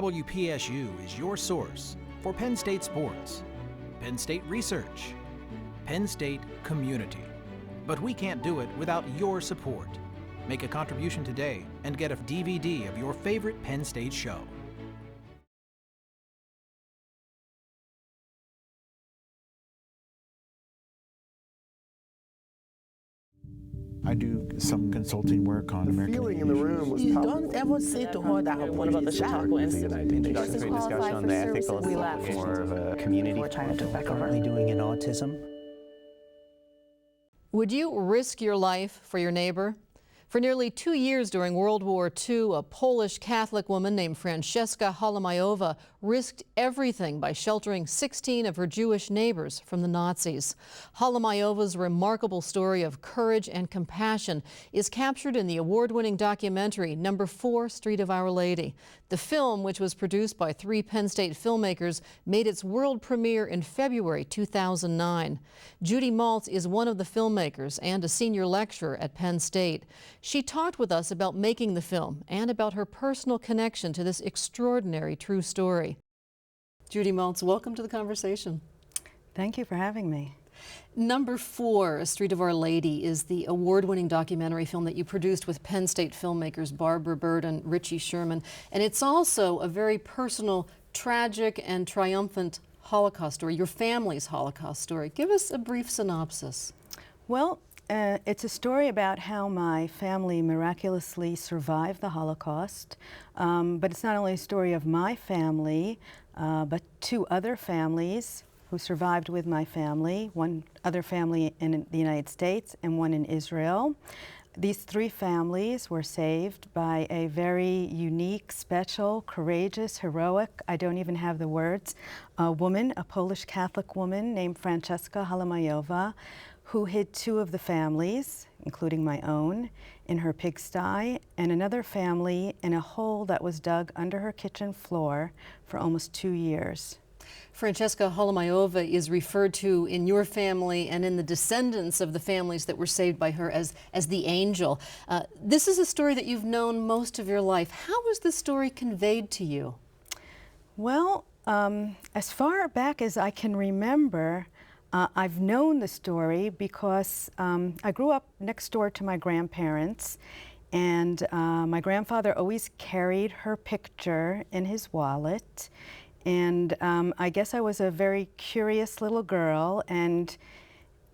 WPSU is your source for Penn State sports, Penn State research, Penn State community. But we can't do it without your support. Make a contribution today and get a DVD of your favorite Penn State show. I do some consulting work on American feeling in the room was Don't ever say to her that her point is An introductory discussion on the ethical we left. more of a community. We're trying to back over. currently doing in autism. Would you risk your life for your neighbor? For nearly 2 years during World War II, a Polish Catholic woman named Francesca risked everything by sheltering 16 of her Jewish neighbors from the Nazis. Holomayova's remarkable story of courage and compassion is captured in the award-winning documentary Number 4 Street of Our Lady. The film, which was produced by 3 Penn State filmmakers, made its world premiere in February 2009. Judy Maltz is one of the filmmakers and a senior lecturer at Penn State. She talked with us about making the film and about her personal connection to this extraordinary true story. Judy Maltz, welcome to the conversation. Thank you for having me. Number 4, A Street of Our Lady, is the award-winning documentary film that you produced with Penn State filmmakers Barbara Bird and Richie Sherman. And it's also a very personal, tragic and triumphant Holocaust story, your family's Holocaust story. Give us a brief synopsis. Well, it's a story about how my family miraculously survived the Holocaust, but it's not only a story of my family, but 2 other families who survived with my family, one other family in the United States and one in Israel. These 3 families were saved by a very unique, special, courageous, heroic, I don't even have the words, woman, a Polish Catholic woman named Francesca Holomayova, who hid 2 of the families, including my own, in her pigsty, and another family in a hole that was dug under her kitchen floor for almost 2 years. Francesca Holomayova is referred to in your family and in the descendants of the families that were saved by her as the angel. This is a story that you've known most of your life. How was this story conveyed to you? Well, as far back as I can remember, I've known the story because I grew up next door to my grandparents, and my grandfather always carried her picture in his wallet. And I guess I was a very curious little girl, and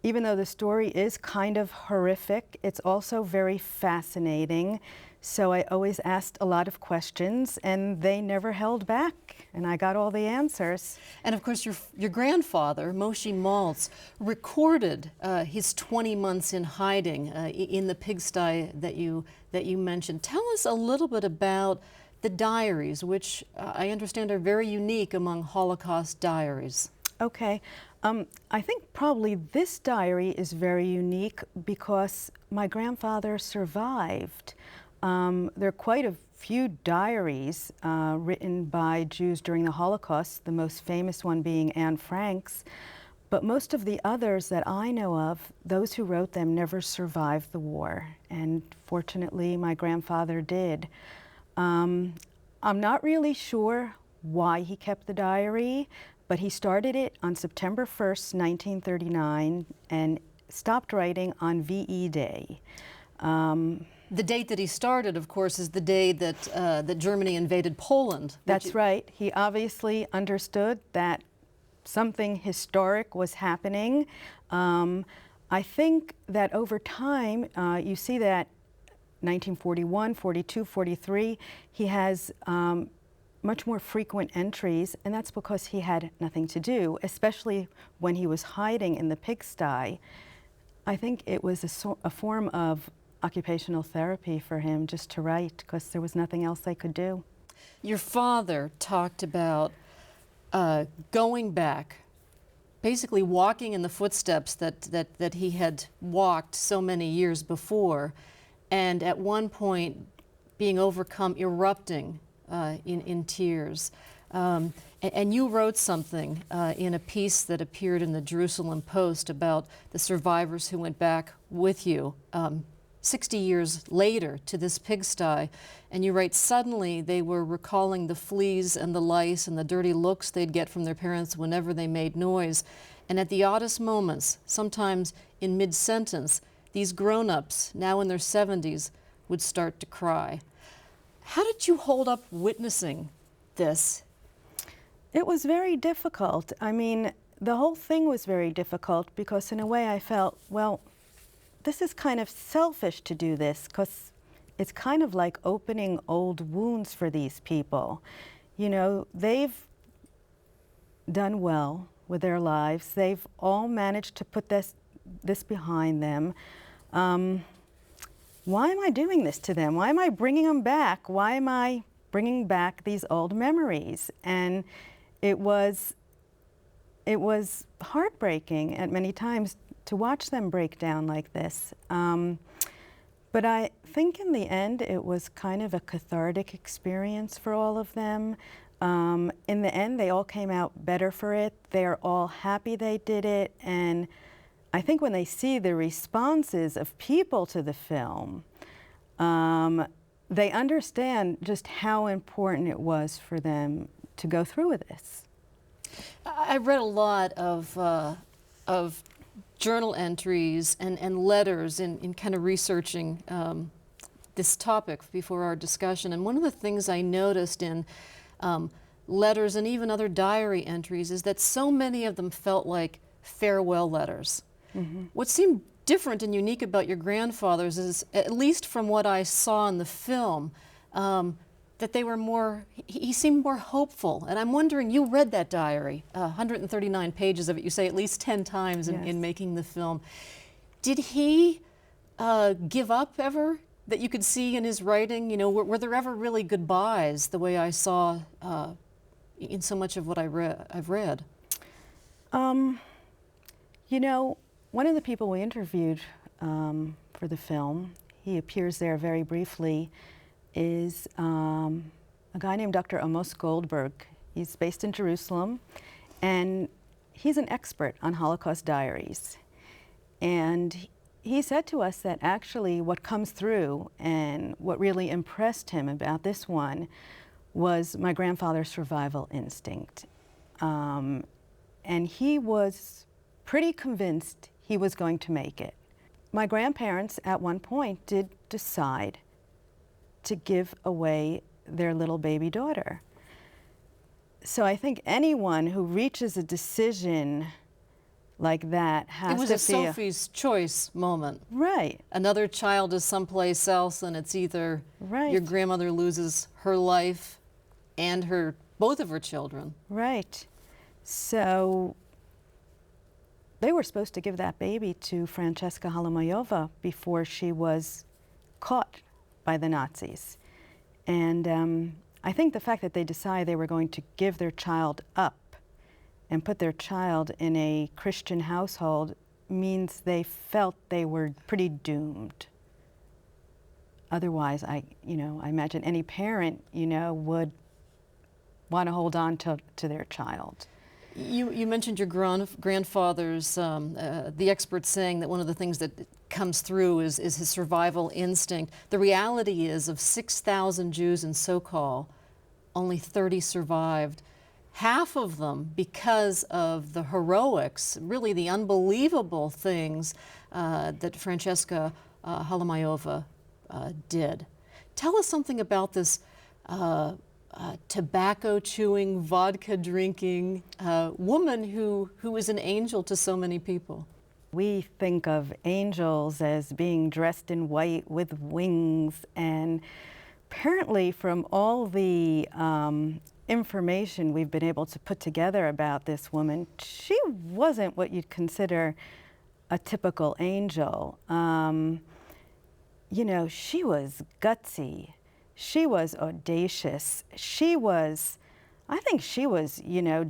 even though the story is kind of horrific, it's also very fascinating. So I always asked a lot of questions, and they never held back, and I got all the answers. And of course, your grandfather, Moshe Maltz, recorded his 20 months in hiding in the pigsty that you mentioned. Tell us a little bit about the diaries, which I understand are very unique among Holocaust diaries. Okay. I think probably this diary is very unique because my grandfather survived. There are quite a few diaries written by Jews during the Holocaust, the most famous one being Anne Frank's. But most of the others that I know of, those who wrote them never survived the war. And fortunately, my grandfather did. I'm not really sure why he kept the diary, but he started it on September 1st, 1939, and stopped writing on VE Day. The date that he started, of course, is the day that, that Germany invaded Poland. That's right. He obviously understood that something historic was happening. I think that over time, you see that 1941, 42, 43, he has much more frequent entries, and that's because he had nothing to do, especially when he was hiding in the pigsty. I think it was a form of occupational therapy for him just to write, because there was nothing else they could do. Your father talked about going back, basically walking in the footsteps that he had walked so many years before, and at one point being overcome, erupting in tears. And you wrote something in a piece that appeared in the Jerusalem Post about the survivors who went back with you. 60 years later to this pigsty, and you write, suddenly they were recalling the fleas and the lice and the dirty looks they'd get from their parents whenever they made noise. And at the oddest moments, sometimes in mid-sentence, these grown-ups, now in their 70s, would start to cry. How did you hold up witnessing this? It was very difficult. I mean, the whole thing was very difficult because in a way I felt, well, this is kind of selfish to do this because it's kind of like opening old wounds for these people. You know, they've done well with their lives. They've all managed to put this behind them. Why am I doing this to them? Why am I bringing them back? Why am I bringing back these old memories? And it was heartbreaking at many times to watch them break down like this. But I think in the end it was kind of a cathartic experience for all of them. In the end they all came out better for it. They're all happy they did it. And I think when they see the responses of people to the film, they understand just how important it was for them to go through with this. I read a lot of journal entries and letters in kind of researching this topic before our discussion. And one of the things I noticed in letters and even other diary entries is that so many of them felt like farewell letters. Mm-hmm. What seemed different and unique about your grandfather's is, at least from what I saw in the film, that they were more, he seemed more hopeful. And I'm wondering, you read that diary, 139 pages of it, you say at least 10 times in making the film. Did he give up ever, that you could see in his writing? You know, were there ever really goodbyes the way I saw in so much of what I've read? You know, one of the people we interviewed for the film, he appears there very briefly, is a guy named Dr. Amos Goldberg. He's based in Jerusalem, and he's an expert on Holocaust diaries. And he said to us that actually what comes through and what really impressed him about this one was my grandfather's survival instinct. And he was pretty convinced he was going to make it. My grandparents at one point did decide to give away their little baby daughter. So I think anyone who reaches a decision like that has to feel... It was a Sophie's choice moment. Right. Another child is someplace else, and it's either your grandmother loses her life and both of her children. Right. So they were supposed to give that baby to Francesca Holomayova before she was caught by the Nazis. And I think the fact that they decided they were going to give their child up and put their child in a Christian household means they felt they were pretty doomed. Otherwise, I imagine any parent, would want to hold on to their child. You mentioned your grandfather's, the experts saying that one of the things that comes through is his survival instinct. The reality is, of 6,000 Jews in Sokol, only 30 survived. Half of them because of the heroics, really the unbelievable things that Francesca Holomayova did. Tell us something about this tobacco chewing, vodka drinking woman who is an angel to so many people. We think of angels as being dressed in white with wings, and apparently from all the information we've been able to put together about this woman, she wasn't what you'd consider a typical angel. She was gutsy. She was audacious. I think she was,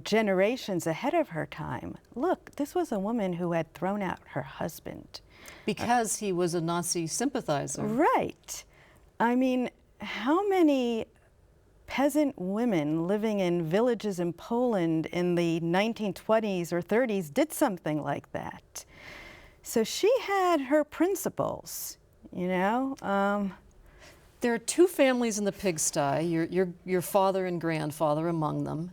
generations ahead of her time. Look, this was a woman who had thrown out her husband. Because he was a Nazi sympathizer. Right. I mean, how many peasant women living in villages in Poland in the 1920s or 30s did something like that? So she had her principles. you know? There are two families in the pigsty, your father and grandfather among them,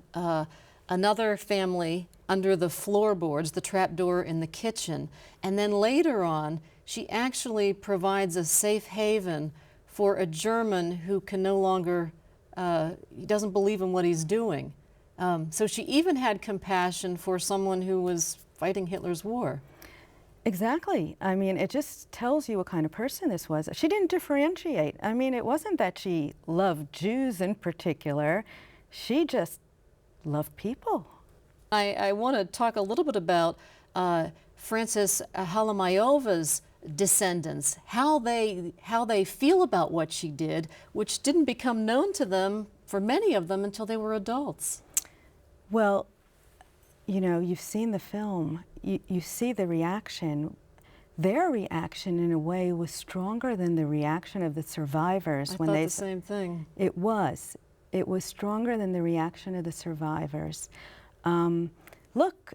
another family under the floorboards, the trapdoor in the kitchen, and then later on, she actually provides a safe haven for a German who can no longer, he doesn't believe in what he's doing. So she even had compassion for someone who was fighting Hitler's war. Exactly. I mean, it just tells you what kind of person this was. She didn't differentiate. I mean, it wasn't that she loved Jews in particular. She just loved people. I want to talk a little bit about Frances Halamayova's descendants, how they feel about what she did, which didn't become known to them, for many of them, until they were adults. Well, you know, you've seen the film. You see the reaction. Their reaction, in a way, was stronger than the reaction of the survivors. I thought the same thing. It was. It was stronger than the reaction of the survivors. Look,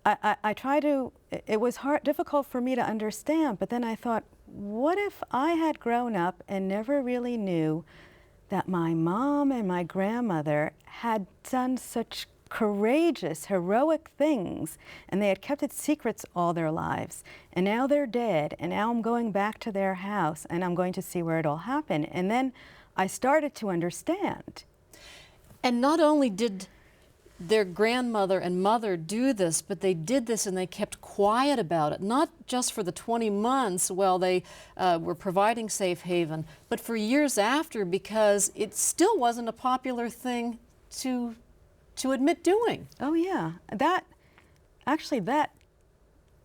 I try to, it was difficult for me to understand, but then I thought, what if I had grown up and never really knew that my mom and my grandmother had done such courageous, heroic things, and they had kept it secrets all their lives, and now they're dead, and now I'm going back to their house, and I'm going to see where it all happened. And then I started to understand. And not only did their grandmother and mother do this, but they did this and they kept quiet about it, not just for the 20 months while they were providing safe haven, but for years after, because it still wasn't a popular thing to admit doing. Oh yeah, that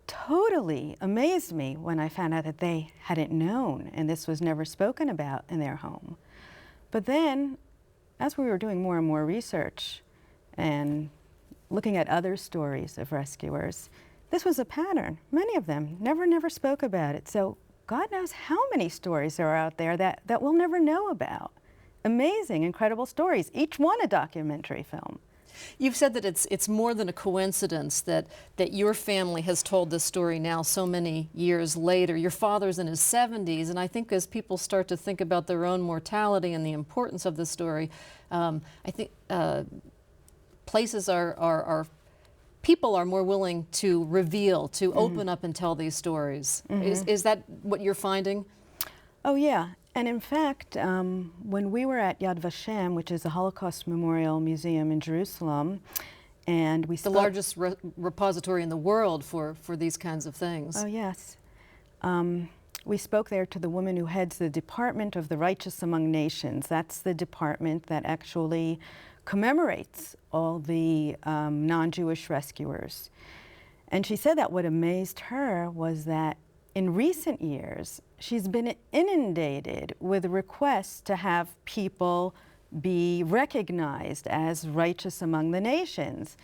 totally amazed me when I found out that they hadn't known and this was never spoken about in their home. But then, as we were doing more and more research and looking at other stories of rescuers, this was a pattern. Many of them never spoke about it. So God knows how many stories there are out there that we'll never know about. Amazing, incredible stories, each one a documentary film. You've said that it's more than a coincidence that your family has told this story now so many years later. Your father's in his 70s, and I think as people start to think about their own mortality and the importance of the story, I think places people are more willing to reveal, to open up and tell these stories. Is that what you're finding? Oh yeah. And in fact, when we were at Yad Vashem, which is a Holocaust Memorial Museum in Jerusalem, and we spoke— the largest repository in the world for these kinds of things. Oh yes. We spoke there to the woman who heads the Department of the Righteous Among Nations. That's the department that actually commemorates all the non-Jewish rescuers. And she said that what amazed her was that in recent years, she's been inundated with requests to have people be recognized as righteous among the nations.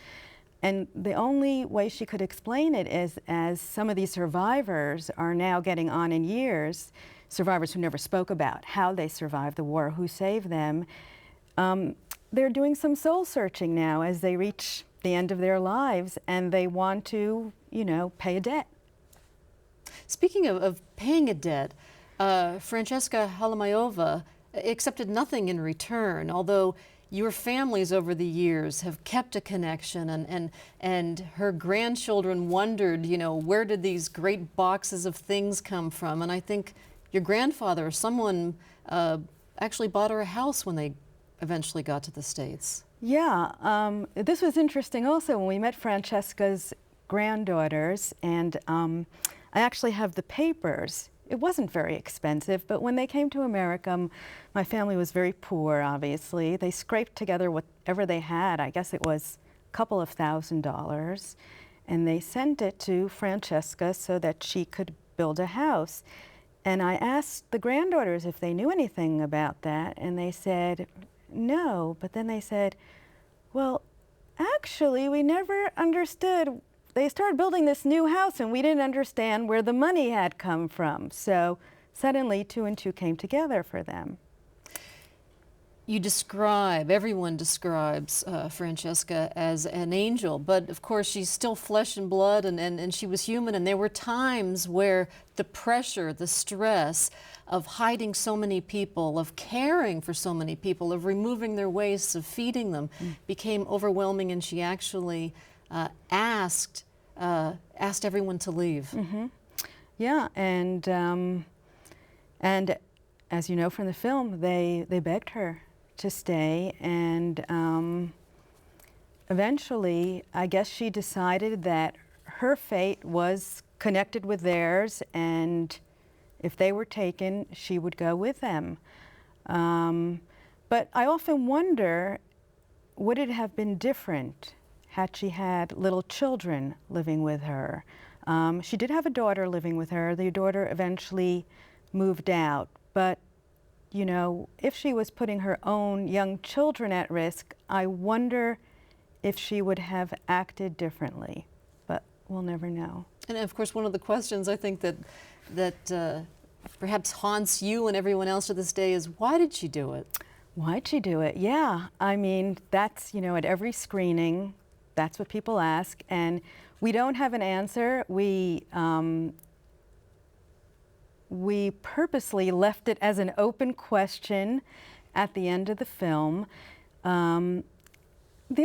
And the only way she could explain it is, as some of these survivors are now getting on in years, survivors who never spoke about how they survived the war, who saved them, they're doing some soul searching now as they reach the end of their lives, and they want to, you know, pay a debt. Speaking of paying a debt, Francesca Halamayova accepted nothing in return, although your families over the years have kept a connection, and her grandchildren wondered, you know, where did these great boxes of things come from? And I think your grandfather or someone actually bought her a house when they eventually got to the States. Yeah, this was interesting also when we met Francesca's granddaughters, and I actually have the papers. It wasn't very expensive, but when they came to America, my family was very poor, obviously. They scraped together whatever they had. I guess it was a couple of $1,000s, and they sent it to Francesca so that she could build a house. And I asked the granddaughters if they knew anything about that, and they said no, but then they said, well, actually, we never understood. They started building this new house and we didn't understand where the money had come from. So suddenly 2 and 2 came together for them. Everyone describes Francesca as an angel, but of course she's still flesh and blood, and she was human, and there were times where the pressure, the stress of hiding so many people, of caring for so many people, of removing their wastes, of feeding them, became overwhelming, and she actually asked everyone to leave. Yeah, and as you know from the film, they begged her to stay, and eventually, I guess she decided that her fate was connected with theirs, and if they were taken, she would go with them. But I often wonder, would it have been different had she had little children living with her? She did have a daughter living with her. The daughter eventually moved out, but you know, if she was putting her own young children at risk, I wonder if she would have acted differently, but we'll never know. And of course, one of the questions I think that perhaps haunts you and everyone else to this day is, why did she do it? Why'd she do it? Yeah, I mean, that's, you know, at every screening, that's what people ask, and we don't have an answer. We purposely left it as an open question at the end of the film. The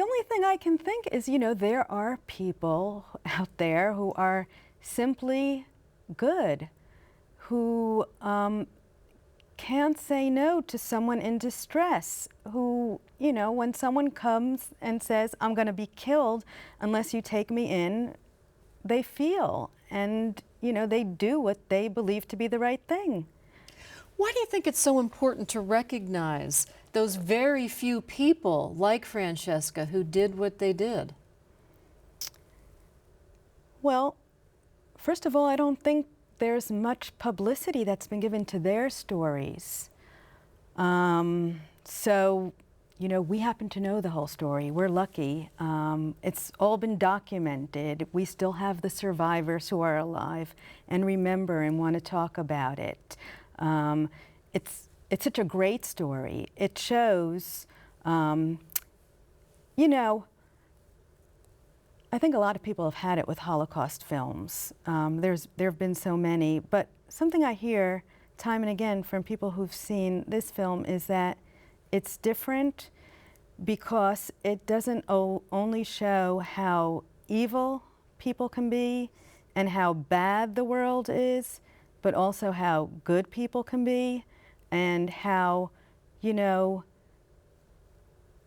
only thing I can think is, you know, there are people out there who are simply good, who can't say no to someone in distress, who, you know, when someone comes and says, I'm going to be killed unless you take me in, they feel, and you know, they do what they believe to be the right thing. Why do you think it's so important to recognize those very few people like Francesca who did what they did? Well, first of all, I don't think there's much publicity that's been given to their stories. So, you know, we happen to know the whole story. We're lucky. It's all been documented. We still have the survivors who are alive and remember and want to talk about it. It's such a great story. It shows, you know, I think a lot of people have had it with Holocaust films. There have been so many, but something I hear time and again from people who've seen this film is that it's different because it doesn't only show how evil people can be and how bad the world is, but also how good people can be and how, you know,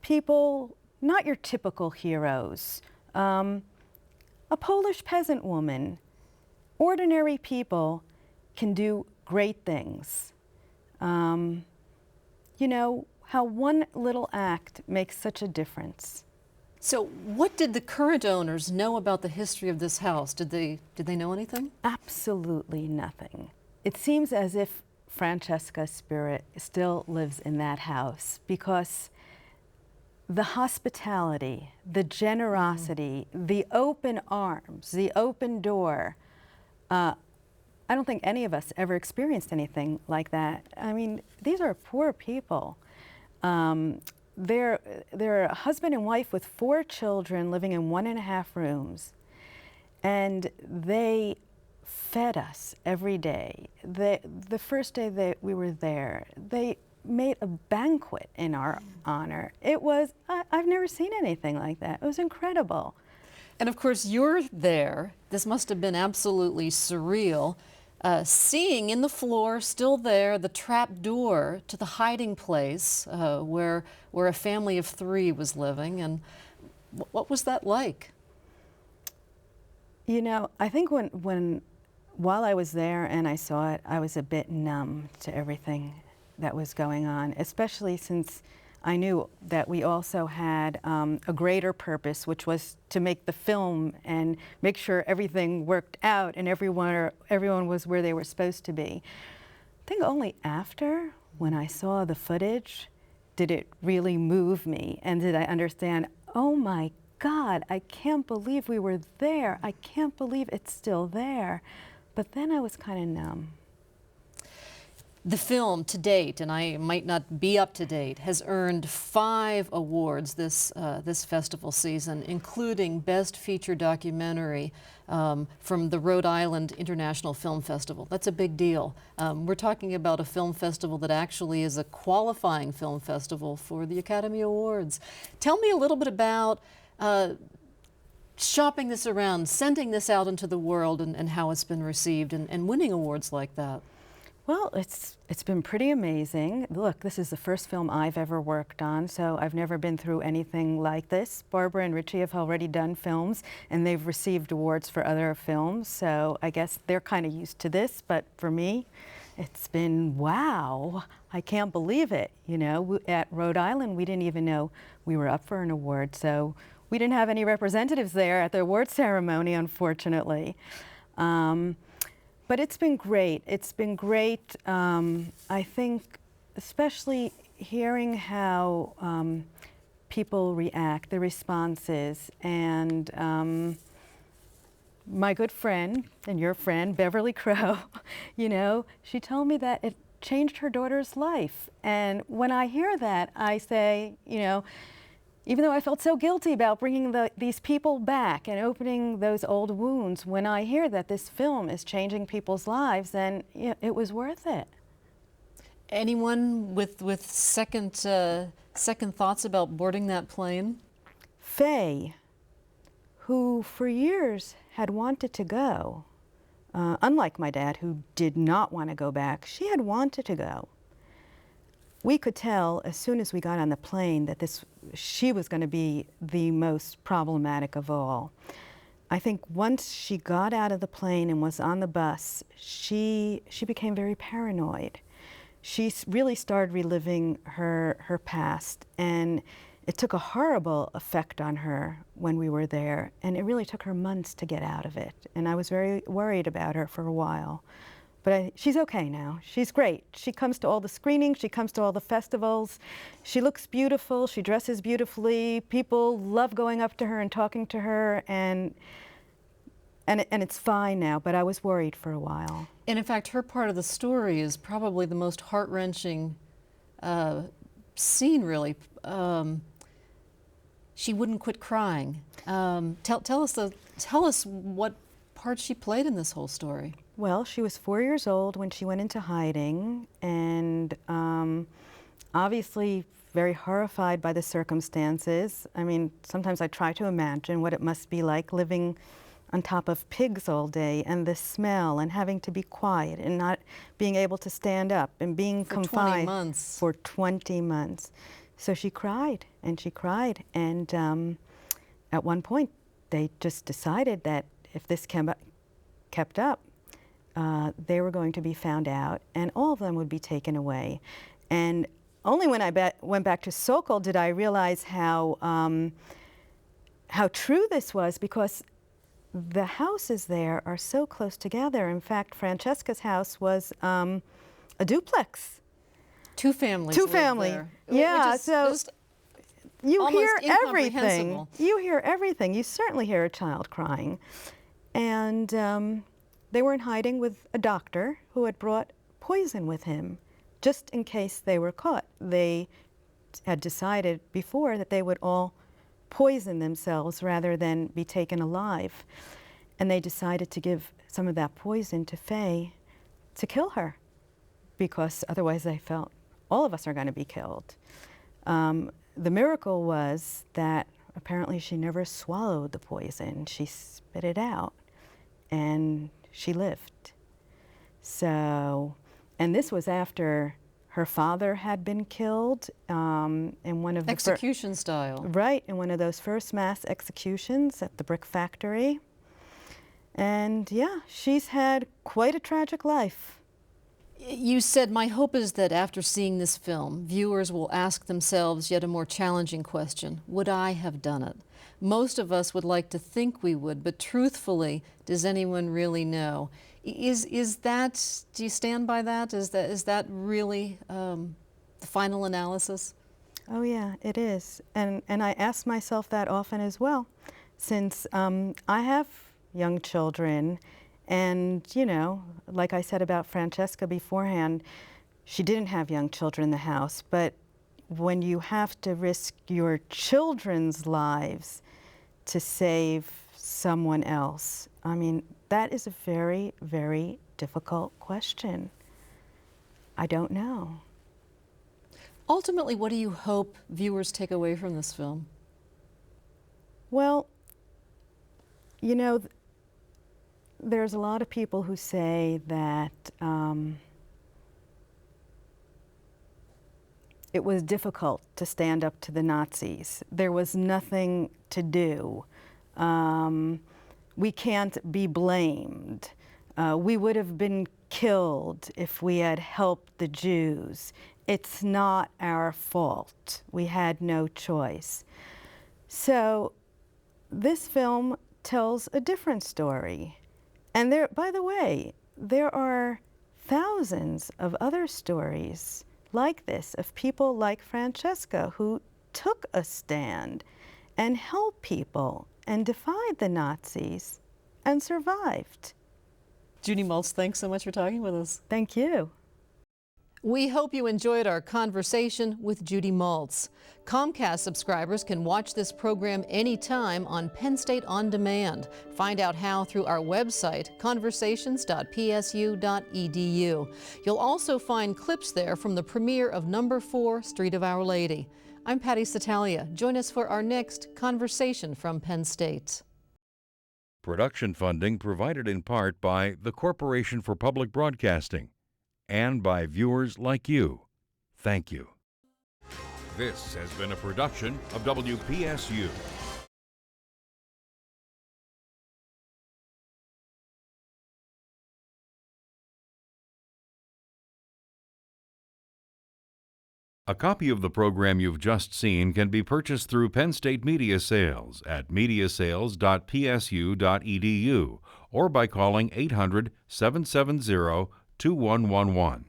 people, not your typical heroes, a Polish peasant woman, ordinary people can do great things. You know, how one little act makes such a difference. So what did the current owners know about the history of this house? Did they know anything? Absolutely nothing. It seems as if Francesca's spirit still lives in that house because the hospitality, the generosity, the open arms, the open door, I don't think any of us ever experienced anything like that. I mean, these are poor people. They're a husband and wife with 4 children living in 1.5 rooms. And they fed us every day. The first day that we were there, they made a banquet in our honor. It was, I've never seen anything like that. It was incredible. And of course, you're there. This must have been absolutely surreal. Seeing in the floor, still there, the trap door to the hiding place where a family of 3 was living. And what was that like? You know, I think while I was there and I saw it, I was a bit numb to everything that was going on, especially since I knew that we also had a greater purpose, which was to make the film and make sure everything worked out and everyone was where they were supposed to be. I think only after, when I saw the footage, did it really move me and did I understand, oh my God, I can't believe we were there. I can't believe it's still there. But then I was kind of numb. The film to date, and I might not be up to date, has earned 5 awards this festival season, including Best Feature Documentary from the Rhode Island International Film Festival. That's a big deal. We're talking about a film festival that actually is a qualifying film festival for the Academy Awards. Tell me a little bit about shopping this around, sending this out into the world, and how it's been received, and winning awards like that. Well, it's been pretty amazing. Look, this is the first film I've ever worked on, so I've never been through anything like this. Barbara and Richie have already done films, and they've received awards for other films, so I guess they're kind of used to this, but for me, it's been wow. I can't believe it. You know, at Rhode Island, we didn't even know we were up for an award, so we didn't have any representatives there at the award ceremony, unfortunately. But it's been great. It's been great. I think especially hearing how people react, the responses, and my good friend and your friend, Beverly Crow, you know, she told me that it changed her daughter's life. And when I hear that, I say, you know, even though I felt so guilty about bringing these people back and opening those old wounds, when I hear that this film is changing people's lives, then you know, it was worth it. Anyone with second thoughts about boarding that plane? Faye, who for years had wanted to go, unlike my dad, who did not want to go back, she had wanted to go. We could tell as soon as we got on the plane that she was going to be the most problematic of all. I think once she got out of the plane and was on the bus, she became very paranoid. She really started reliving her past, and it took a horrible effect on her when we were there, and it really took her months to get out of it. And I was very worried about her for a while. But she's okay now. She's great. She comes to all the screenings. She comes to all the festivals. She looks beautiful. She dresses beautifully. People love going up to her and talking to her, and it's fine now, but I was worried for a while. And in fact, her part of the story is probably the most heart-wrenching scene, really. She wouldn't quit crying. Tell us what part she played in this whole story. Well, she was 4 years old when she went into hiding, and obviously very horrified by the circumstances. I mean, sometimes I try to imagine what it must be like living on top of pigs all day, and the smell, and having to be quiet, and not being able to stand up, and being confined 20 months. For 20 months. So she cried, and she cried, and at one point they just decided that if this kept up, they were going to be found out, and all of them would be taken away. And only when I went back to Sokol did I realize how true this was, because the houses there are so close together. In fact, Francesca's house was a duplex. Two families. Two family. There. Yeah. So you hear everything. You hear everything. You certainly hear a child crying, and they were in hiding with a doctor who had brought poison with him, just in case they were caught. They had decided before that they would all poison themselves rather than be taken alive. And they decided to give some of that poison to Faye to kill her, because otherwise they felt all of us are going to be killed. The miracle was that apparently she never swallowed the poison. She spit it out, and she lived. So, and this was after her father had been killed in one of the execution style. Right, in one of those first mass executions at the brick factory. And yeah, she's had quite a tragic life. You said, my hope is that after seeing this film, viewers will ask themselves yet a more challenging question: would I have done it? Most of us would like to think we would, but truthfully, does anyone really know? Is that, do you stand by that? Is that really the final analysis? Oh yeah, it is. And I ask myself that often as well, since I have young children, and you know, like I said about Francesca beforehand, she didn't have young children in the house, but when you have to risk your children's lives to save someone else, I mean, that is a very, very difficult question. I don't know. Ultimately, what do you hope viewers take away from this film? Well, you know, there's a lot of people who say that it was difficult to stand up to the Nazis. There was nothing to do. We can't be blamed. We would have been killed if we had helped the Jews. It's not our fault. We had no choice. So this film tells a different story. And there, by the way, there are thousands of other stories like this of people like Francesca who took a stand and helped people and defied the Nazis and survived. Judy Maltz, thanks so much for talking with us. Thank you. We hope you enjoyed our conversation with Judy Maltz. Comcast subscribers can watch this program anytime on Penn State On Demand. Find out how through our website, conversations.psu.edu. You'll also find clips there from the premiere of Number 4, Street of Our Lady. I'm Patty Satalia. Join us for our next Conversation from Penn State. Production funding provided in part by the Corporation for Public Broadcasting and by viewers like you. Thank you. This has been a production of WPSU. A copy of the program you've just seen can be purchased through Penn State Media Sales at mediasales.psu.edu or by calling 800-770-2111.